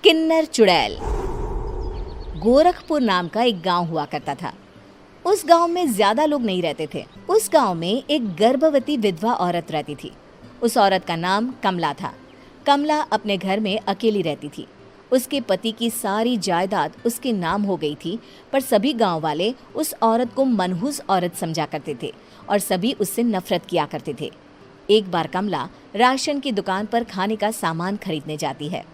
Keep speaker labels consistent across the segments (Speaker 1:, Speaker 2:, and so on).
Speaker 1: किन्नर चुड़ैल। गोरखपुर नाम का एक गांव हुआ करता था। उस गांव में ज्यादा लोग नहीं रहते थे। उस गांव में एक गर्भवती विधवा औरत रहती थी। उस औरत का नाम कमला था। कमला अपने घर में अकेली रहती थी। उसके पति की सारी जायदाद उसके नाम हो गई थी, पर सभी गांव वाले उस औरत को मनहूस औरत समझा करते थे और सभी उससे नफरत किया करते थे। एक बार कमला राशन की दुकान पर खाने का सामान खरीदने जाती है।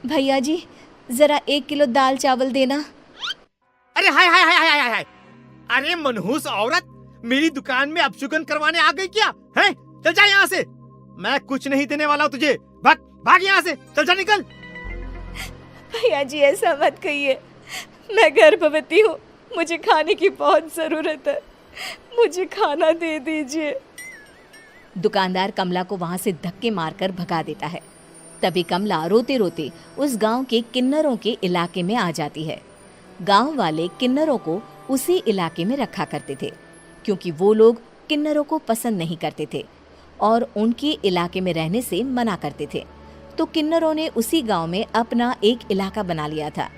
Speaker 1: भैया जी, जरा 1 किलो दाल चावल देना।
Speaker 2: अरे हाय हाय हाय हाय हाय हाय! अरे मनहूस औरत, मेरी दुकान में अपशुगन करवाने आ गई क्या? हैं? चल जा यहाँ से। मैं कुछ नहीं देने वाला हूँ तुझे। भाग भाग यहाँ से, चल जा, निकल।
Speaker 1: भैया जी, ऐसा मत कहिए। मैं गर्भवती हूँ, मुझे खाने की बहुत जरूरत है। मुझे खाना दे दीजिए। दुकानदार कमला को वहां से धक्के मारकर भगा देता है। तभी कमला रोते रोते उस गांव के किन्नरों के इलाके में आ जाती है। गांव वाले किन्नरों को उसी इलाके में रखा करते थे, क्योंकि वो लोग किन्नरों को पसंद नहीं करते थे और उनके इलाके में रहने से मना करते थे। तो किन्नरों ने उसी गांव में अपना एक इलाका बना लिया था।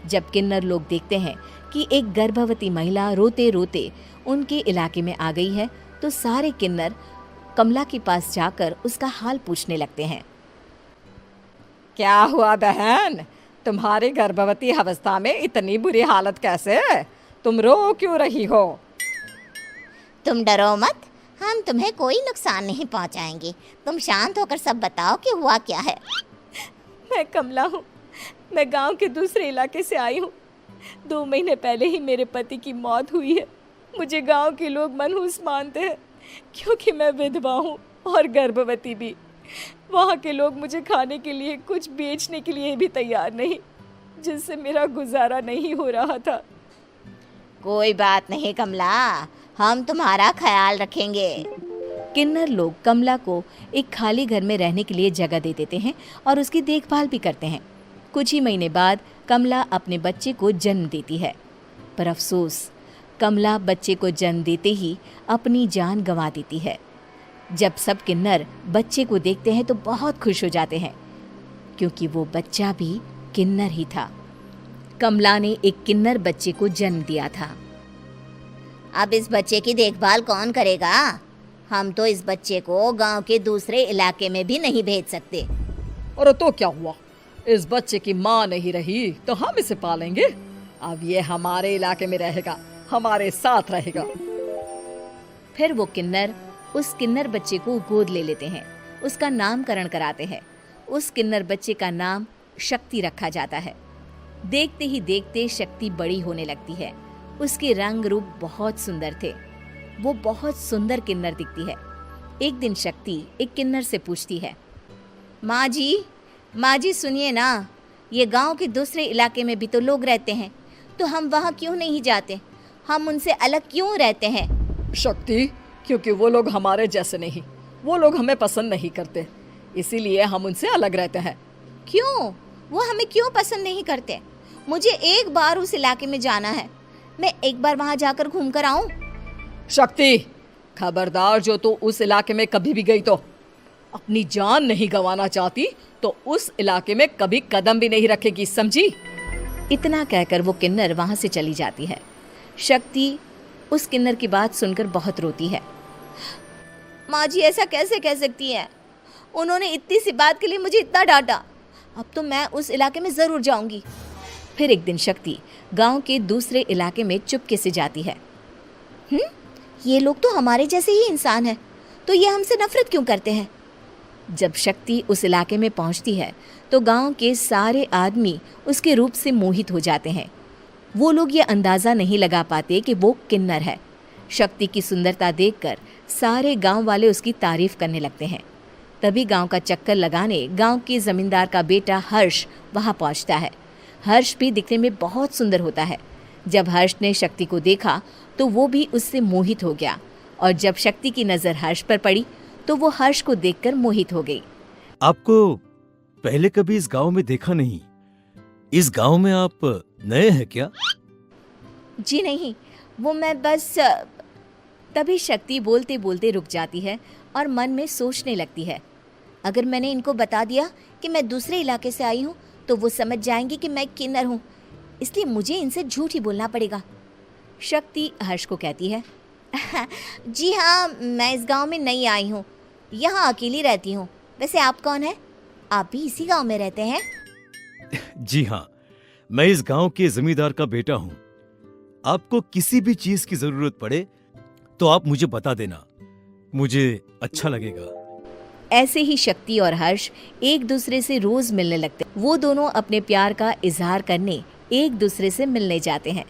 Speaker 1: जब किन्नर लोग देखते हैं कि एक गर्भवती महिला रोते रोते उनके इलाके में आ गई है, तो सारे किन्नर कमला के पास जाकर उसका हाल पूछने लगते हैं।
Speaker 3: क्या हुआ बहन, तुम्हारी गर्भवती अवस्था में इतनी बुरी हालत कैसे है? तुम रो क्यों रही हो?
Speaker 4: तुम डरो मत, हम तुम्हें कोई नुकसान नहीं पहुंचाएंगे। तुम शांत होकर सब बताओ कि हुआ क्या है।
Speaker 1: मैं कमला हूँ। मैं गांव के दूसरे इलाके से आई हूँ। 2 महीने पहले ही मेरे पति की मौत हुई है। मुझे गांव के लोग मनहूस मानते हैं, क्योंकि मैं विधवा हूँ और गर्भवती भी। वहाँ के लोग मुझे खाने के लिए कुछ बेचने के लिए भी तैयार नहीं, जिससे मेरा गुजारा नहीं हो रहा था।
Speaker 4: कोई बात नहीं कमला, हम तुम्हारा ख्याल रखेंगे।
Speaker 1: किन्नर लोग कमला को एक खाली घर में रहने के लिए जगह दे देते हैं और उसकी देखभाल भी करते हैं। कुछ ही महीने बाद कमला अपने बच्चे को जन्म देती है, पर अफसोस, कमला बच्चे को जन्म देते ही अपनी जान गंवा देती है। जब सब किन्नर बच्चे को देखते हैं तो बहुत खुश हो जाते हैं, क्योंकि वो बच्चा भी किन्नर ही था। कमला ने एक किन्नर बच्चे को जन्म दिया था।
Speaker 4: अब इस बच्चे की देखभाल कौन करेगा? हम तो इस बच्चे को गांव के दूसरे इलाके में भी नहीं भेज सकते।
Speaker 3: और तो क्या हुआ, इस बच्चे की माँ नहीं रही तो हम इसे पालेंगे। अब ये हमारे इलाके में रहेगा, हमारे साथ रहेगा।
Speaker 1: फिर वो किन्नर उस किन्नर बच्चे को गोद ले लेते हैं, उसका नामकरण कराते हैं। उस किन्नर बच्चे का नाम शक्ति रखा जाता है। देखते ही देखते शक्ति बड़ी होने लगती है। उसके रंग रूप बहुत सुंदर थे। वो बहुत सुंदर किन्नर दिखती है। एक दिन शक्ति एक किन्नर से पूछती है, माँ जी सुनिए ना, ये गांव के दूसरे इलाके में भी तो लोग रहते हैं, तो हम वहाँ क्यों नहीं जाते? हम उनसे अलग क्यों रहते हैं?
Speaker 3: शक्ति, क्योंकि वो लोग हमारे जैसे नहीं, वो लोग हमें पसंद नहीं करते, इसीलिए हम उनसे अलग रहते हैं।
Speaker 4: क्यों? वो हमें क्यों पसंद नहीं करते? मुझे एक बार उस इलाके में जाना है। मैं एक बार वहाँ जाकर घूम कर आऊँ।
Speaker 3: शक्ति, खबरदार, जो तू उस इलाके में कभी भी गई तो अपनी जान नहीं गंवाना चाहती तो उस इलाके में कभी कदम भी नहीं रखेगी, समझी?
Speaker 1: इतना कहकर वो किन्नर वहाँ से चली जाती है। शक्ति उस किन्नर की बात सुनकर बहुत रोती है।
Speaker 4: माँ जी, ऐसा कैसे कह सकती हैं? उन्होंने इतनी सी बात के लिए मुझे इतना डांटा। अब तो मैं उस इलाके में ज़रूर जाऊंगी।
Speaker 1: फिर एक दिन शक्ति गांव के दूसरे इलाके में चुपके से जाती है।
Speaker 4: ये लोग तो हमारे जैसे ही इंसान हैं, तो ये हमसे नफरत क्यों करते हैं?
Speaker 1: जब शक्ति उस इलाके में पहुंचती है तो गांव के सारे आदमी उसके रूप से मोहित हो जाते हैं। वो लोग ये अंदाज़ा नहीं लगा पाते कि वो किन्नर है। शक्ति की सुंदरता देखकर सारे गांव वाले उसकी तारीफ करने लगते हैं। तभी गांव का चक्कर लगाने गांव के जमींदार का बेटा हर्ष वहां पहुंचता है। हर्ष भी दिखने में बहुत सुंदर होता है। जब हर्ष ने शक्ति को देखा तो वो भी उससे मोहित हो गया, और जब शक्ति की नज़र हर्ष पर पड़ी तो वो हर्ष को देखकर मोहित हो गई।
Speaker 5: आपको पहले कभी इस गांव में देखा नहीं। इस गांव में आप नए हैं क्या?
Speaker 1: जी नहीं, वो मैं बस। तभी शक्ति बोलते बोलते रुक जाती है और मन में सोचने लगती है,
Speaker 4: अगर मैंने इनको बता दिया कि मैं दूसरे इलाके से आई हूँ तो वो समझ जाएंगे कि मैं किन्नर हूँ, इसलिए मुझे इनसे झूठ ही बोलना पड़ेगा।
Speaker 1: शक्ति हर्ष को कहती है,
Speaker 4: जी हाँ, मैं इस गांव में नई आई हूँ, यहाँ अकेली रहती हूँ। वैसे आप कौन है? आप भी इसी गांव में रहते हैं?
Speaker 5: जी हाँ, मैं इस गांव के जमींदार का बेटा हूँ। आपको किसी भी चीज की जरूरत पड़े तो आप मुझे बता देना, मुझे अच्छा लगेगा।
Speaker 1: ऐसे ही शक्ति और हर्ष एक दूसरे से रोज मिलने लगते। वो दोनों अपने प्यार का इजहार करने एक दूसरे से मिलने जाते हैं।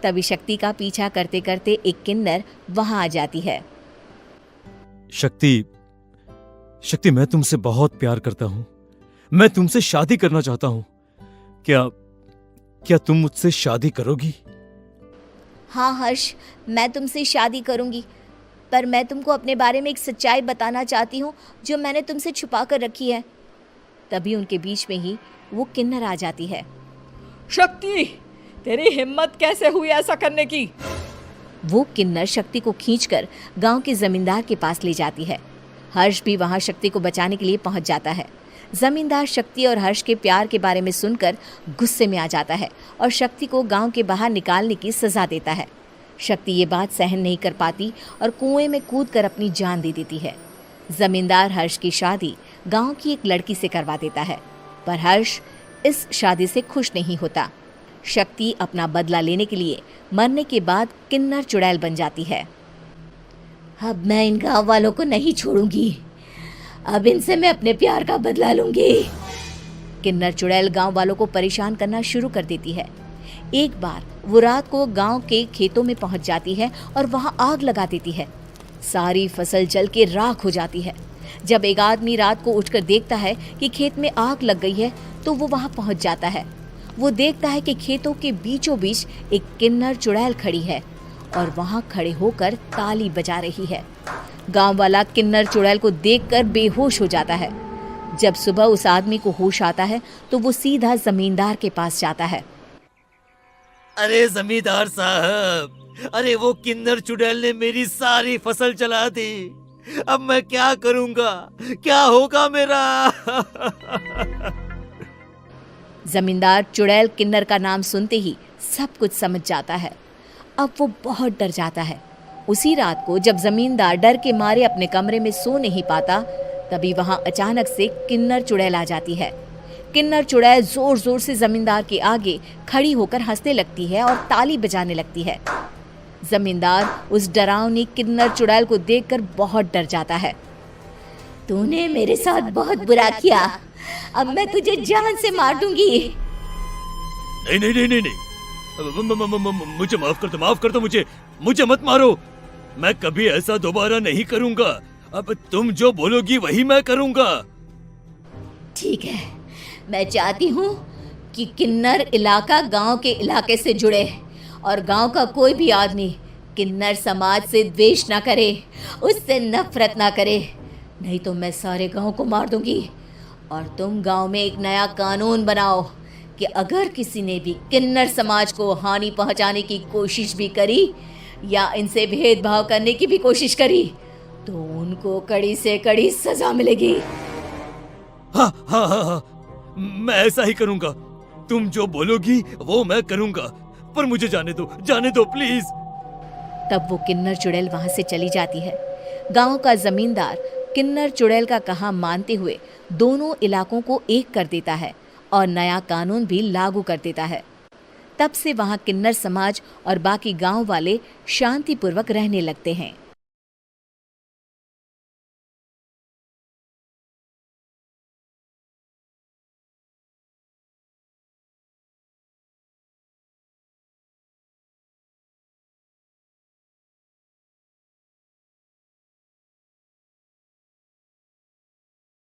Speaker 1: तभी शक्ति का पीछा करते करते एक किन्नर वहां आ जाती है।
Speaker 5: शक्ति, मैं तुमसे बहुत प्यार करता हूँ। मैं तुमसे शादी करना चाहता हूँ। क्या तुम मुझसे शादी करोगी?
Speaker 4: हाँ हर्ष, मैं तुमसे शादी करूँगी, पर मैं तुमको अपने बारे में एक सच्चाई बताना चाहती हूँ जो मैंने तुमसे छुपा कर रखी है।
Speaker 1: तभी उनके बीच में ही वो किन्नर आ जाती है।
Speaker 3: शक्ति, तेरी हिम्मत कैसे हुई ऐसा करने की?
Speaker 1: वो किन्नर शक्ति को खींचकर गांव के जमींदार के पास ले जाती है। हर्ष भी वहां शक्ति को बचाने के लिए पहुंच जाता है। जमींदार शक्ति और हर्ष के प्यार के बारे में सुनकर गुस्से में आ जाता है और शक्ति को गांव के बाहर निकालने की सजा देता है। शक्ति ये बात सहन नहीं कर पाती और कुएं में कूदकर अपनी जान दे देती है। जमींदार हर्ष की शादी गांव की एक लड़की से करवा देता है, पर हर्ष इस शादी से खुश नहीं होता। शक्ति अपना बदला लेने के लिए मरने के बाद किन्नर चुड़ैल बन जाती है।
Speaker 4: अब मैं इन गाँव वालों को नहीं छोड़ूंगी, अब इनसे मैं अपने प्यार का बदला लूंगी।
Speaker 1: किन्नर चुड़ैल गांव वालों को परेशान करना शुरू कर देती है। एक बार वो रात को गांव के खेतों में पहुंच जाती है और वहां आग लगा देती है। सारी फसल जल के राख हो जाती है। जब एक आदमी रात को उठकर देखता है कि खेत में आग लग गई है तो वो वहां पहुंच जाता है। वो देखता है कि खेतों के बीचों बीच एक किन्नर चुड़ैल खड़ी है और वहां खड़े होकर ताली बजा रही है। गांव वाला किन्नर चुड़ैल को देखकर बेहोश हो जाता है। जब सुबह उस आदमी को होश आता है तो वो सीधा जमींदार के पास जाता है।
Speaker 5: अरे जमींदार साहब, अरे वो किन्नर चुड़ैल ने मेरी सारी फसल जला दी। अब मैं क्या करूंगा? क्या होगा मेरा?
Speaker 1: जमींदार चुड़ैल किन्नर का नाम सुनते ही सब कुछ समझ जाता है। अब वो बहुत डर जाता है। उसी रात को जब जमींदार डर के मारे अपने कमरे में सो नहीं पाता, तभी वहां अचानक से किन्नर चुड़ैल आ जाती है। किन्नर चुड़ैल जोर जोर से जमींदार के आगे खड़ी होकर हंसने लगती है और ताली बजाने लगती है। जमींदार उस डरावनी किन्नर चुड़ैल को देखकर बहुत डर जाता है।
Speaker 4: तूने मेरे साथ बहुत बुरा किया, अब मैं तुझे जान से मार दूंगी।
Speaker 5: नहीं नहीं नहीं नहीं नहीं, मुझे माफ कर दो, मुझे मत मारो। मैं कभी ऐसा दोबारा नहीं करूंगा। अब तुम जो बोलोगी वही मैं करूंगा।
Speaker 4: ठीक है, मैं चाहती हूँ कि किन्नर इलाका गांव के इलाके से जुड़े और गांव का कोई भी आदमी किन्नर समाज से द्वेष ना करे, उससे नफरत ना करे, नहीं तो मैं सारे गांव को मार दूंगी। और तुम गांव में एक नया कानून बनाओ कि अगर किसी ने भी किन्नर समाज को हानि पहुंचाने की कोशिश भी करी या इनसे भेदभाव करने की भी कोशिश करी तो उनको कड़ी से कड़ी सजा मिलेगी।
Speaker 5: हाँ हाँ हाँ हाँ, मैं ऐसा ही करूंगा। तुम जो बोलोगी वो मैं करूंगा, पर मुझे जाने दो प्लीज।
Speaker 1: तब वो किन्नर चुड़ैल वहां से चली जाती है। गांव का जमींदार किन्नर चुड़ैल का कहा मानते हुए दोनों इलाकों को एक कर देता है और नया कानून भी लागू कर देता है। तब से वहां किन्नर समाज और बाकी गांव वाले शांतिपूर्वक रहने लगते हैं।